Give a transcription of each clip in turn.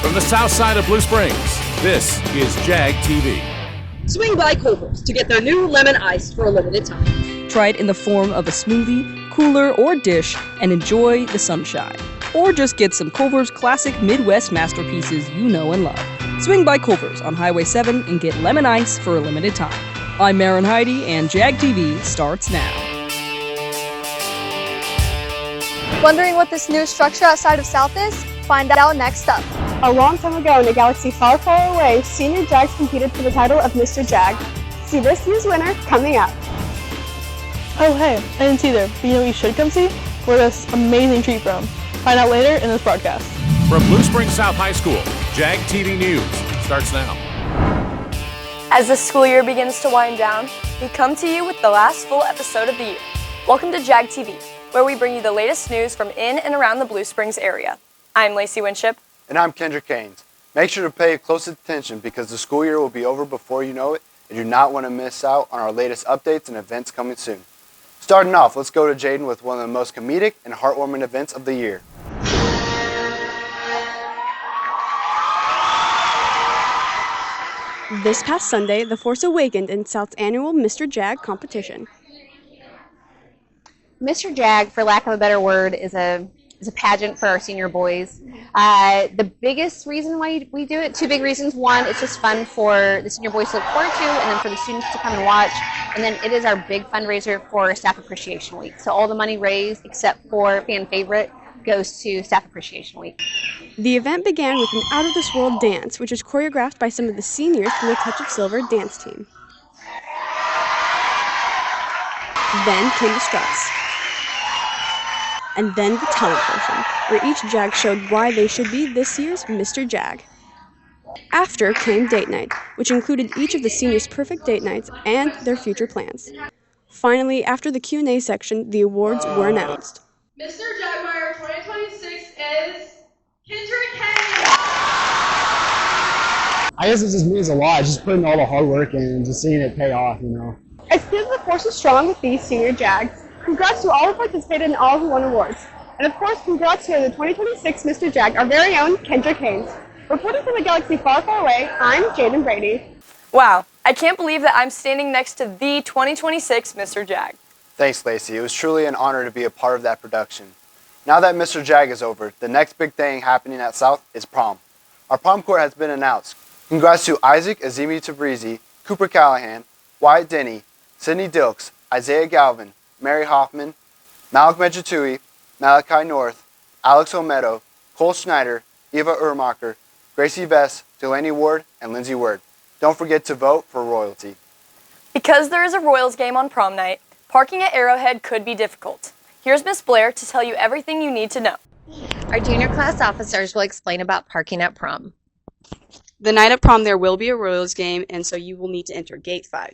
From the south side of Blue Springs, this is Jag TV. Swing by Culver's to get their new lemon ice for a limited time. Try it in the form of a smoothie, cooler, or dish and enjoy the sunshine. Or just get some Culver's classic Midwest masterpieces you know and love. Swing by Culver's on Highway 7 and get lemon ice for a limited time. I'm Marin Heidi, and Jag TV starts now. Wondering what this new structure outside of South is? Find out next up. A long time ago in a galaxy far, far away, senior Jags competed for the title of Mr. Jag. See this year's winner coming up. Oh hey, I didn't see there, but you know what you should come see? Where this amazing treat from. Find out later in this broadcast. From Blue Springs South High School, Jag TV News starts now. As the school year begins to wind down, we come to you with the last full episode of the year. Welcome to Jag TV, where we bring you the latest news from in and around the Blue Springs area. I'm Lacey Winship. And I'm Kendrick Haynes. Make sure to pay close attention because the school year will be over before you know it, and you do not want to miss out on our latest updates and events coming soon. Starting off, let's go to Jaden with one of the most comedic and heartwarming events of the year. This past Sunday, the Force awakened in South's annual Mr. Jag competition. Mr. Jag, for lack of a better word, is a pageant for our senior boys. The biggest reason why we do it, two big reasons. One, it's just fun for the senior boys to look forward to, and then for the students to come and watch. And then it is our big fundraiser for Staff Appreciation Week. So all the money raised, except for fan favorite, goes to Staff Appreciation Week. The event began with an out-of-this-world dance, which was choreographed by some of the seniors from the Touch of Silver dance team. Then came the struts. And then the talent portion, where each Jag showed why they should be this year's Mr. Jag. After came date night, which included each of the seniors' perfect date nights and their future plans. Finally, after the Q&A section, the awards were announced. Mr. Jaguar 2026 is Kendrick Haynes. I guess it just means a lot, just putting all the hard work in and just seeing it pay off, you know. As soon as the Force is strong with these senior Jags, congrats to all who participated and all who won awards. And of course, congrats to the 2026 Mr. Jag, our very own Kendrick Haynes. Reporting from a galaxy far, far away, I'm Jaden Brady. Wow, I can't believe that I'm standing next to the 2026 Mr. Jag. Thanks, Lacey. It was truly an honor to be a part of that production. Now that Mr. Jag is over, the next big thing happening at South is prom. Our prom court has been announced. Congrats to Isaac Azimi Tabrizi, Cooper Callahan, Wyatt Denny, Sydney Dilks, Isaiah Galvin, Mary Hoffman, Malik Medjatui, Malachi North, Alex Olmedo, Cole Schneider, Eva Urmacher, Gracie Vess, Delaney Ward, and Lindsay Word. Don't forget to vote for royalty. Because there is a Royals game on prom night, parking at Arrowhead could be difficult. Here's Miss Blair to tell you everything you need to know. Our junior class officers will explain about parking at prom. The night of prom there will be a Royals game, and so you will need to enter Gate 5.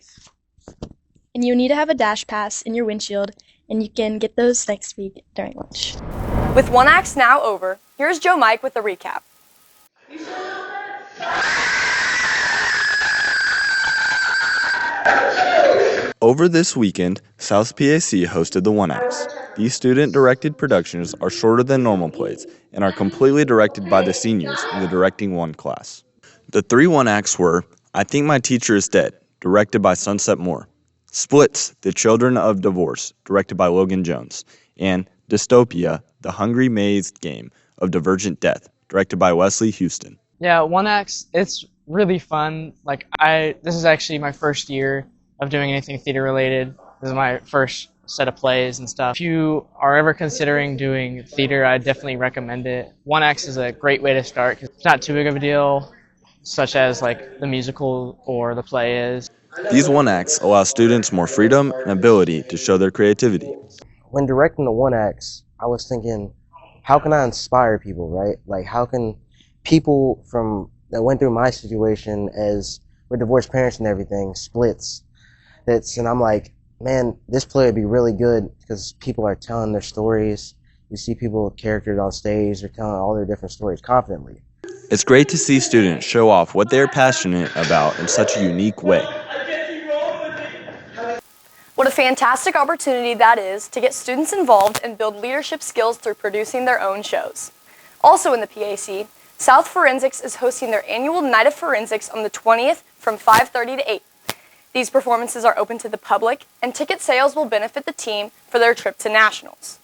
And you need to have a dash pass in your windshield, and you can get those next week during lunch. With one act's now over, here's Joe Mike with a recap. Over this weekend, South PAC hosted the One Acts. These student-directed productions are shorter than normal plays and are completely directed by the seniors in the Directing One class. The 3 One Acts were I Think My Teacher Is Dead, directed by Sunset Moore, Splits, The Children of Divorce, directed by Logan Jones, and Dystopia, The Hungry Maze Game of Divergent Death, directed by Wesley Houston. Yeah, One Acts, it's really fun. This is actually my first year of doing anything theater related. This is my first set of plays and stuff. If you are ever considering doing theater, I definitely recommend it. One Acts is a great way to start because it's not too big of a deal, such as the musical or the play is. These One Acts allow students more freedom and ability to show their creativity. When directing the One Acts, I was thinking, how can I inspire people, right? How can people that went through my situation as with divorced parents and everything, Splits, and I'm like, man, this play would be really good because people are telling their stories. You see people, characters on stage, they're telling all their different stories confidently. It's great to see students show off what they are passionate about in such a unique way. What a fantastic opportunity that is to get students involved and build leadership skills through producing their own shows. Also in the PAC, South Forensics is hosting their annual Night of Forensics on the 20th from 5:30 to 8. These performances are open to the public, and ticket sales will benefit the team for their trip to Nationals.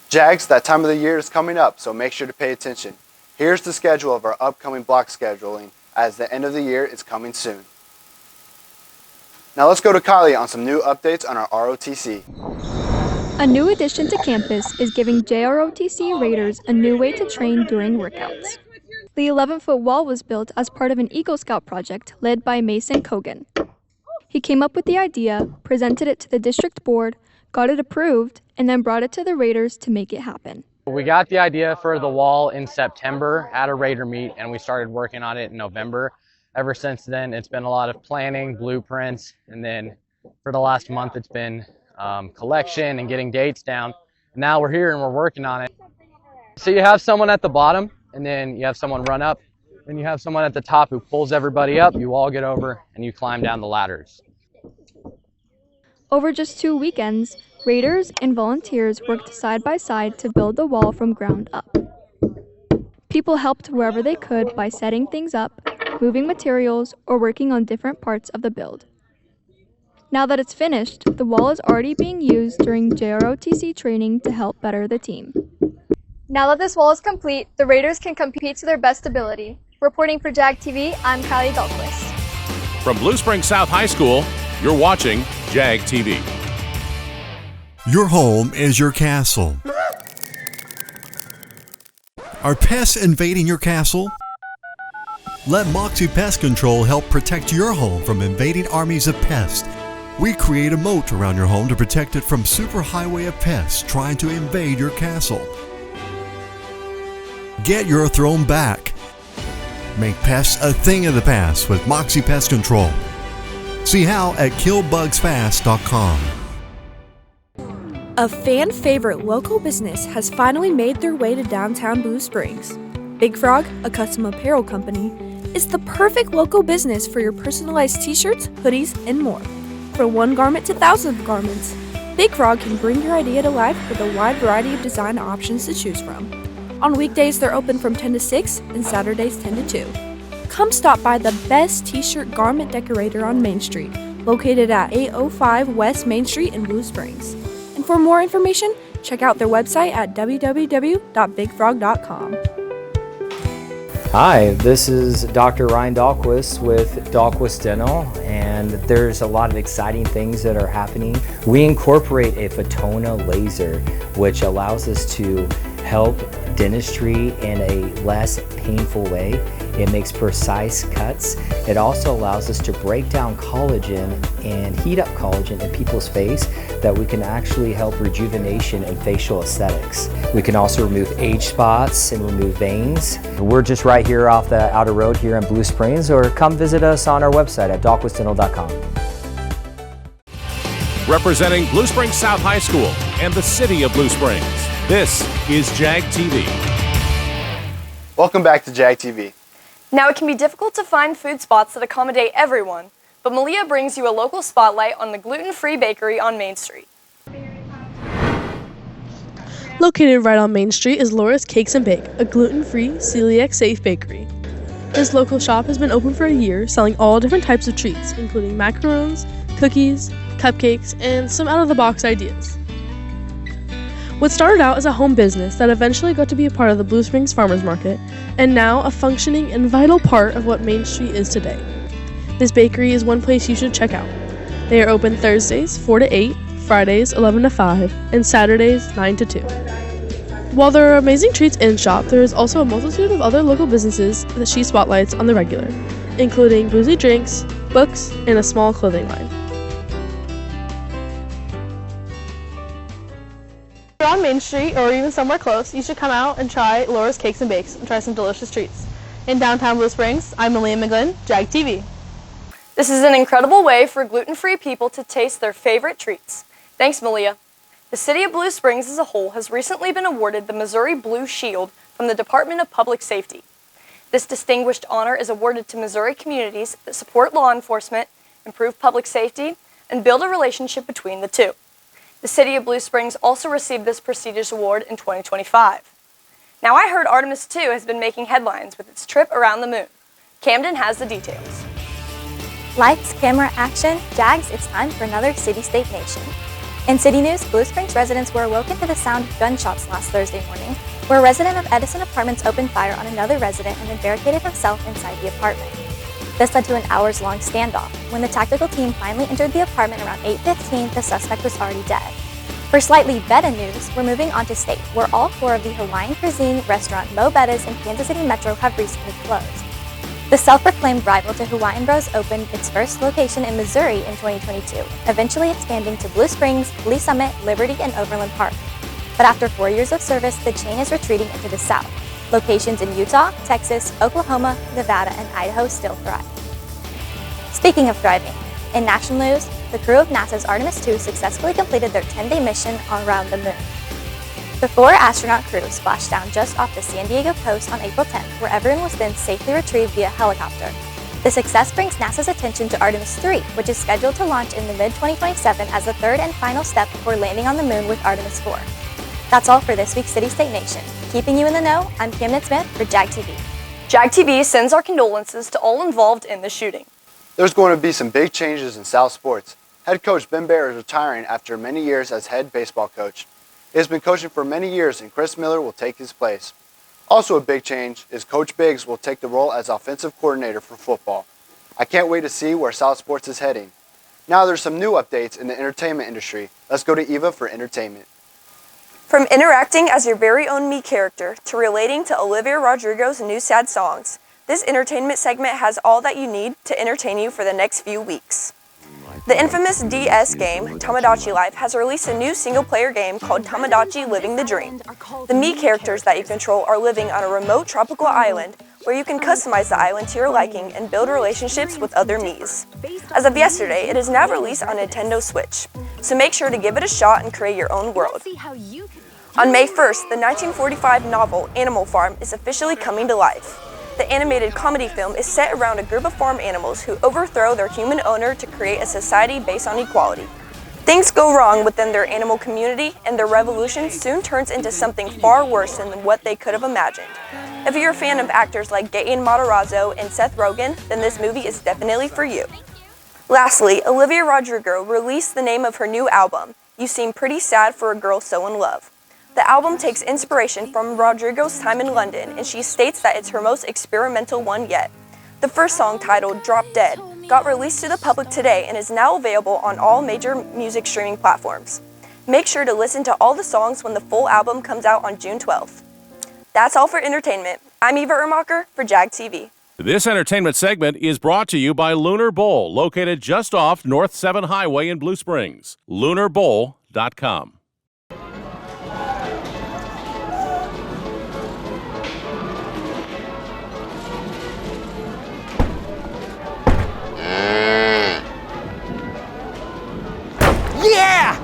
Jags, that time of the year is coming up, so make sure to pay attention. Here's the schedule of our upcoming block scheduling, as the end of the year is coming soon. Now let's go to Kylie on some new updates on our ROTC. A new addition to campus is giving JROTC Raiders a new way to train during workouts. The 11-foot wall was built as part of an Eagle Scout project led by Mason Kogan. He came up with the idea, presented it to the district board, got it approved, and then brought it to the Raiders to make it happen. We got the idea for the wall in September at a Raider meet, and we started working on it in November. Ever since then, it's been a lot of planning, blueprints, and then for the last month, it's been collection and getting dates down. Now we're here and we're working on it. So you have someone at the bottom, and then you have someone run up, and you have someone at the top who pulls everybody up. You all get over, and you climb down the ladders. Over just 2 weekends, Raiders and volunteers worked side by side to build the wall from ground up. People helped wherever they could by setting things up, moving materials, or working on different parts of the build. Now that it's finished, the wall is already being used during JROTC training to help better the team. Now that this wall is complete, the Raiders can compete to their best ability. Reporting for Jag TV, I'm Kylie Dahlquist. From Blue Springs South High School, you're watching Jag TV. Your home is your castle. Are pests invading your castle? Let Moxie Pest Control help protect your home from invading armies of pests. We create a moat around your home to protect it from superhighway of pests trying to invade your castle. Get your throne back. Make pests a thing of the past with Moxie Pest Control. See how at killbugsfast.com. A fan favorite local business has finally made their way to downtown Blue Springs. Big Frog, a custom apparel company, is the perfect local business for your personalized t-shirts, hoodies, and more. From one garment to thousands of garments, Big Frog can bring your idea to life with a wide variety of design options to choose from. On weekdays, they're open from 10 to 6 and Saturdays 10 to 2. Come stop by the best t-shirt garment decorator on Main Street, located at 805 West Main Street in Blue Springs. And for more information, check out their website at www.bigfrog.com. Hi, this is Dr. Ryan Dahlquist with Dahlquist Dental, and there's a lot of exciting things that are happening. We incorporate a Photona laser, which allows us to help dentistry in a less painful way. It makes precise cuts. It also allows us to break down collagen and heat up collagen in people's face that we can actually help rejuvenation and facial aesthetics. We can also remove age spots and remove veins. We're just right here off the outer road here in Blue Springs, or come visit us on our website at dahlquistdental.com. Representing Blue Springs South High School and the city of Blue Springs, this is Jag TV. Welcome back to Jag TV. Now, it can be difficult to find food spots that accommodate everyone, but Malia brings you a local spotlight on the gluten-free bakery on Main Street. Located right on Main Street is Laura's Cakes and Bake, a gluten-free, celiac-safe bakery. This local shop has been open for a year, selling all different types of treats, including macarons, cookies, cupcakes, and some out-of-the-box ideas. What started out as a home business that eventually got to be a part of the Blue Springs Farmers Market, and now a functioning and vital part of what Main Street is today. This bakery is one place you should check out. They are open Thursdays 4 to 8, Fridays 11 to 5, and Saturdays 9 to 2. While there are amazing treats in shop, there is also a multitude of other local businesses that she spotlights on the regular, including boozy drinks, books, and a small clothing line. If you're on Main Street or even somewhere close, you should come out and try Laura's Cakes and Bakes and try some delicious treats. In downtown Blue Springs, I'm Malia McGlynn, Jag TV. This is an incredible way for gluten-free people to taste their favorite treats. Thanks, Malia. The city of Blue Springs as a whole has recently been awarded the Missouri Blue Shield from the Department of Public Safety. This distinguished honor is awarded to Missouri communities that support law enforcement, improve public safety, and build a relationship between the two. The city of Blue Springs also received this prestigious award in 2025. Now I heard Artemis 2 has been making headlines with its trip around the moon. Camden has the details. Lights, camera, action, Jags, it's time for another city-state nation. In city news, Blue Springs residents were awoken to the sound of gunshots last Thursday morning, where a resident of Edison Apartments opened fire on another resident and then barricaded himself inside the apartment. This led to an hours-long standoff. When the tactical team finally entered the apartment around 8:15, the suspect was already dead. For slightly better news, we're moving on to state, where all 4 of the Hawaiian cuisine restaurant Mo Betta's in Kansas City Metro have recently closed. The self-proclaimed rival to Hawaiian Bros opened its first location in Missouri in 2022, eventually expanding to Blue Springs, Lee Summit, Liberty, and Overland Park. But after 4 years of service, the chain is retreating into the south. Locations in Utah, Texas, Oklahoma, Nevada, and Idaho still thrive. Speaking of thriving, in national news, the crew of NASA's Artemis 2 successfully completed their 10-day mission around the moon. The 4-astronaut crew splashed down just off the San Diego coast on April 10th, where everyone was then safely retrieved via helicopter. The success brings NASA's attention to Artemis 3, which is scheduled to launch in the mid-2027 as the third and final step before landing on the moon with Artemis 4. That's all for this week's City State Nation. Keeping you in the know, I'm Camden Smith for Jag TV. Jag TV sends our condolences to all involved in the shooting. There's going to be some big changes in South sports. Head coach Ben Bear is retiring after many years as head baseball coach. He has been coaching for many years and Chris Miller will take his place. Also a big change is Coach Biggs will take the role as offensive coordinator for football. I can't wait to see where South sports is heading. Now there's some new updates in the entertainment industry. Let's go to Eva for entertainment. From interacting as your very own me character to relating to Olivia Rodrigo's new sad songs, this entertainment segment has all that you need to entertain you for the next few weeks. The infamous DS game, Tamagotchi Life, has released a new single-player game called Tamagotchi Living the Dream. The me characters that you control are living on a remote tropical island where you can customize the island to your liking and build relationships with other me's. As of yesterday, it is now released on Nintendo Switch, so make sure to give it a shot and create your own world. On May 1st, the 1945 novel Animal Farm is officially coming to life. The animated comedy film is set around a group of farm animals who overthrow their human owner to create a society based on equality. Things go wrong within their animal community, and their revolution soon turns into something far worse than what they could have imagined. If you're a fan of actors like Gaten Matarazzo and Seth Rogen, then this movie is definitely for you. Lastly, Olivia Rodrigo released the name of her new album, You Seem Pretty Sad for a Girl So in Love. The album takes inspiration from Rodrigo's time in London, and she states that it's her most experimental one yet. The first song, titled Drop Dead, got released to the public today and is now available on all major music streaming platforms. Make sure to listen to all the songs when the full album comes out on June 12th. That's all for entertainment. I'm Eva Ermacher for Jag TV. This entertainment segment is brought to you by Lunar Bowl, located just off North 7 Highway in Blue Springs. LunarBowl.com. Yeah!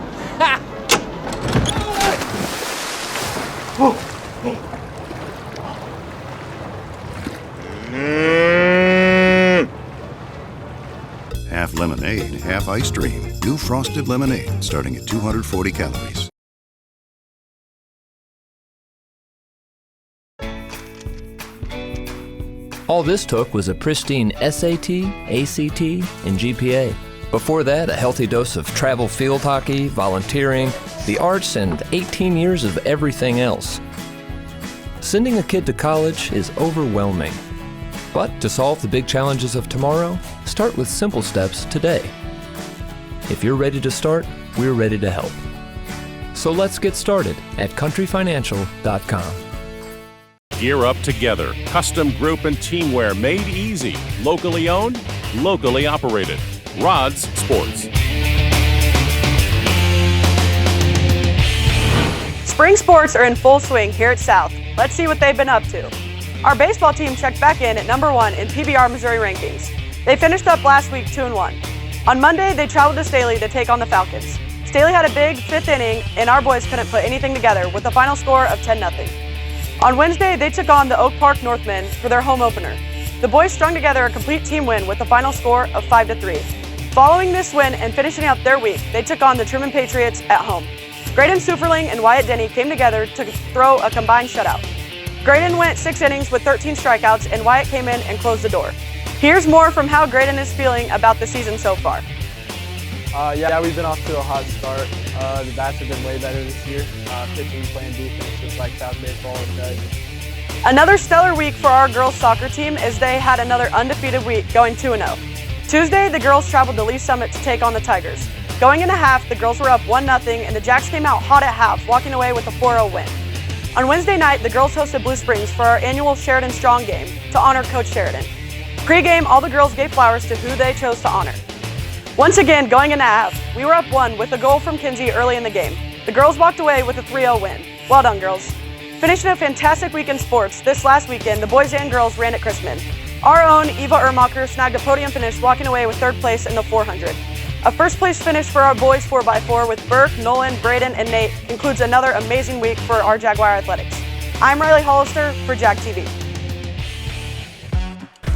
Half lemonade, half ice cream. New frosted lemonade, starting at 240 calories. All this took was a pristine SAT, ACT, and GPA. Before that, a healthy dose of travel field hockey, volunteering, the arts, and 18 years of everything else. Sending a kid to college is overwhelming. But to solve the big challenges of tomorrow, start with simple steps today. If you're ready to start, we're ready to help. So let's get started at countryfinancial.com. Gear up together. Custom group and teamwear made easy. Locally owned, locally operated. Rods Sports. Spring sports are in full swing here at South. Let's see what they've been up to. Our baseball team checked back in at number 1 in PBR Missouri rankings. They finished up last week 2-1. On Monday, they traveled to Staley to take on the Falcons. Staley had a big 5th inning, and our boys couldn't put anything together with a final score of 10-0. On Wednesday, they took on the Oak Park Northmen for their home opener. The boys strung together a complete team win with a final score of 5-3. Following this win and finishing up their week, they took on the Truman Patriots at home. Graydon Suferling and Wyatt Denny came together to throw a combined shutout. Graydon went 6 innings with 13 strikeouts, and Wyatt came in and closed the door. Here's more from how Graydon is feeling about the season so far. Yeah, we've been off to a hot start. The bats have been way better this year. Pitching, playing defense, just like South baseball does. Another stellar week for our girls soccer team as they had another undefeated week, going 2-0. Tuesday, the girls traveled to Lee Summit to take on the Tigers. Going into half, the girls were up 1-0, and the Jacks came out hot at half, walking away with a 4-0 win. On Wednesday night, the girls hosted Blue Springs for our annual Sheridan Strong game to honor Coach Sheridan. Pre-game, all the girls gave flowers to who they chose to honor. Once again, going into half, we were up 1 with a goal from Kinsey early in the game. The girls walked away with a 3-0 win. Well done, girls. Finishing a fantastic week in sports, this last weekend, the boys and girls ran at Chrisman. Our own Eva Ermacher snagged a podium finish, walking away with 3rd place in the 400. A first place finish for our boys 4x4 with Burke, Nolan, Braden, and Nate concludes another amazing week for our Jaguar Athletics. I'm Riley Hollister for Jag TV.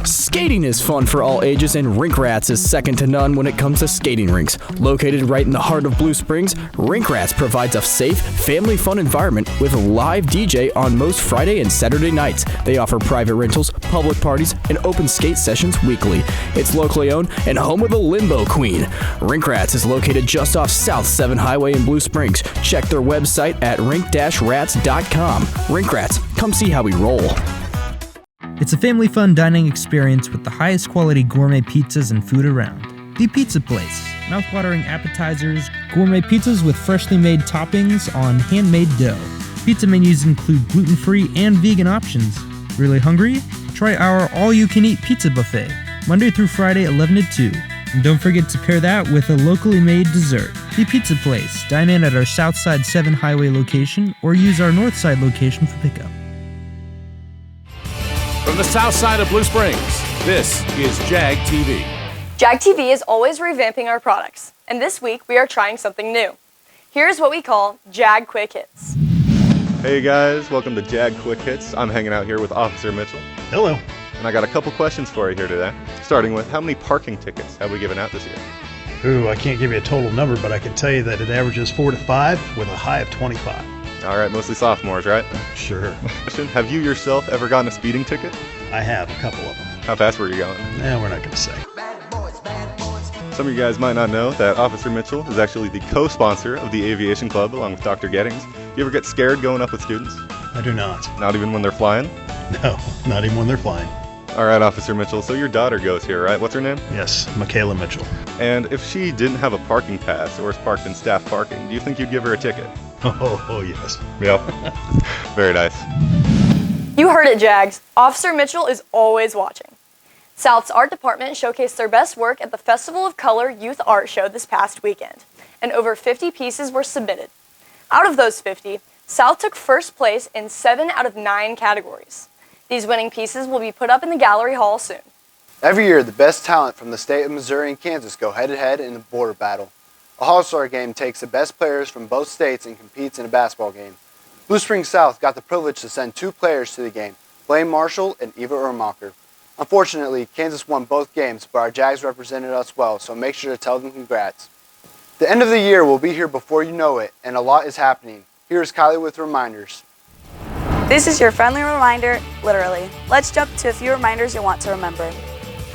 Skating is fun for all ages, and Rink Rats is second to none when it comes to skating rinks. Located right in the heart of Blue Springs, Rink Rats provides a safe, family fun environment with a live DJ on most Friday and Saturday nights. They offer private rentals, public parties, and open skate sessions weekly. It's locally owned and home of the Limbo Queen. Rink Rats is located just off South 7 Highway in Blue Springs. Check their website at rink-rats.com. Rink Rats, come see how we roll. It's a family fun dining experience with the highest quality gourmet pizzas and food around. The Pizza Place. Mouth-watering appetizers, gourmet pizzas with freshly made toppings on handmade dough. Pizza menus include gluten-free and vegan options. Really hungry? Try our all-you-can-eat pizza buffet, Monday through Friday, 11 to 2. And don't forget to pair that with a locally made dessert. The Pizza Place. Dine in at our Southside 7 Highway location or use our Northside location for pickup. From the south side of Blue Springs, this is Jag TV. Jag TV is always revamping our products, and this week we are trying something new. Here's what we call Jag Quick Hits. Hey guys, welcome to Jag Quick Hits. I'm hanging out here with Officer Mitchell. Hello. And I got a couple questions for you here today. Starting with, how many parking tickets have we given out this year? Ooh, I can't give you a total number, but I can tell you that it averages 4 to 5 with a high of 25. All right, mostly sophomores, right? Sure. Have you yourself ever gotten a speeding ticket? I have, a couple of them. How fast were you going? We're not going to say. Some of you guys might not know that Officer Mitchell is actually the co-sponsor of the Aviation Club along with Dr. Gettings. Do you ever get scared going up with students? I do not. Not even when they're flying? No, not even when they're flying. All right, Officer Mitchell, so your daughter goes here, right? What's her name? Yes, Michaela Mitchell. And if she didn't have a parking pass or is parked in staff parking, do you think you'd give her a ticket? Oh yes. Yep. Very nice. You heard it, Jags. Officer Mitchell is always watching. South's art department showcased their best work at the Festival of Color Youth Art Show this past weekend, and over 50 pieces were submitted. Out of those 50, South took first place in 7 out of 9 categories. These winning pieces will be put up in the gallery hall soon. Every year, the best talent from the state of Missouri and Kansas go head-to-head in a border battle. A All-Star game takes the best players from both states and competes in a basketball game. Blue Springs South got the privilege to send 2 players to the game, Blaine Marshall and Eva Ermacher. Unfortunately, Kansas won both games, but our Jags represented us well, so make sure to tell them congrats. The end of the year will be here before you know it, and a lot is happening. Here's Kylie with reminders. This is your friendly reminder, literally. Let's jump to a few reminders you'll want to remember.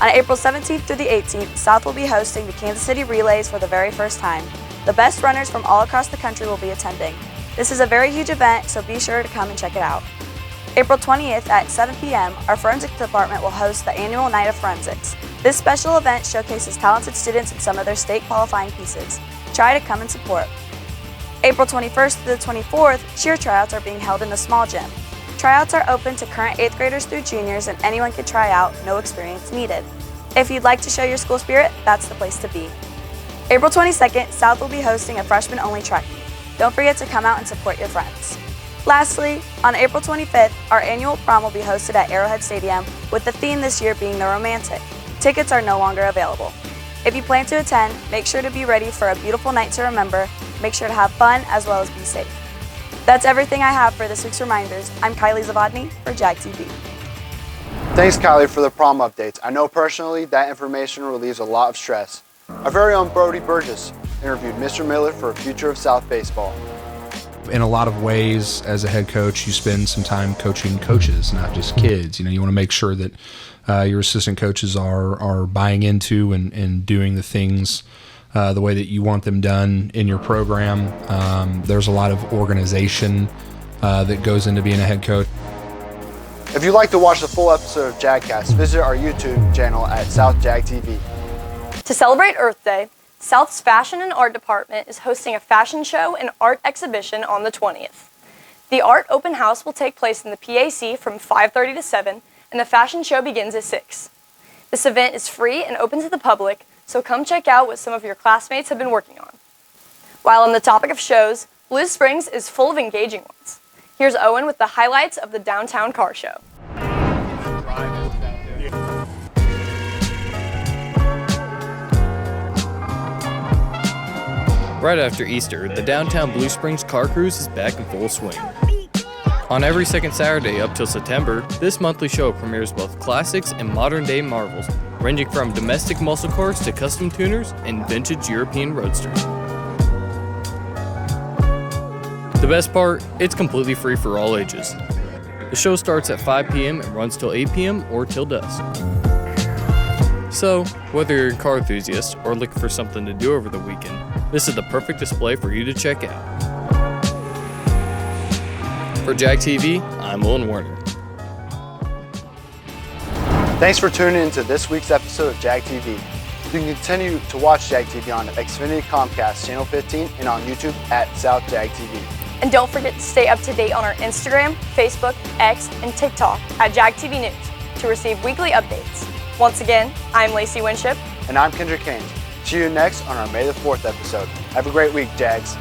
On April 17th through the 18th, South will be hosting the Kansas City Relays for the very first time. The best runners from all across the country will be attending. This is a very huge event, so be sure to come and check it out. April 20th at 7 p.m., our Forensics Department will host the annual Night of Forensics. This special event showcases talented students in some of their state qualifying pieces. Try to come and support. April 21st through the 24th, cheer tryouts are being held in the small gym. Tryouts are open to current 8th graders through juniors, and anyone can try out, no experience needed. If you'd like to show your school spirit, that's the place to be. April 22nd, South will be hosting a freshman-only track meet. Don't forget to come out and support your friends. Lastly, on April 25th, our annual prom will be hosted at Arrowhead Stadium, with the theme this year being the romantic. Tickets are no longer available. If you plan to attend, make sure to be ready for a beautiful night to remember. Make sure to have fun as well as be safe. That's everything I have for this week's reminders. I'm Kylie Zavadny for Jag TV. Thanks, Kylie, for the prom updates. I know personally that information relieves a lot of stress. Our very own Brody Burgess interviewed Mr. Miller for a Future of South Baseball. In a lot of ways, as a head coach, you spend some time coaching coaches, not just kids. You want to make sure that your assistant coaches are buying into and doing the things the way that you want them done in your program. There's a lot of organization that goes into being a head coach. If you'd like to watch the full episode of JagCast, visit our YouTube channel at South Jag TV. To celebrate Earth Day, South's Fashion and Art Department is hosting a fashion show and art exhibition on the 20th. The art open house will take place in the PAC from 5:30 to 7, and the fashion show begins at 6. This event is free and open to the public, so come check out what some of your classmates have been working on. While on the topic of shows, Blue Springs is full of engaging ones. Here's Owen with the highlights of the Downtown Car Show. Right after Easter, the Downtown Blue Springs Car Cruise is back in full swing. On every second Saturday up till September, this monthly show premieres both classics and modern-day marvels, ranging from domestic muscle cars to custom tuners and vintage European roadsters. The best part, it's completely free for all ages. The show starts at 5 p.m. and runs till 8 p.m. or till dusk. So, whether you're a car enthusiast or looking for something to do over the weekend, this is the perfect display for you to check out. For Jag TV, I'm Owen Warner. Thanks for tuning into this week's episode of Jag TV. You can continue to watch Jag TV on Xfinity Comcast Channel 15 and on YouTube at South Jag TV. And don't forget to stay up to date on our Instagram, Facebook, X, and TikTok at Jag TV News to receive weekly updates. Once again, I'm Lacey Winship. And I'm Kendrick Haynes. See you next on our May the 4th episode. Have a great week, Jags.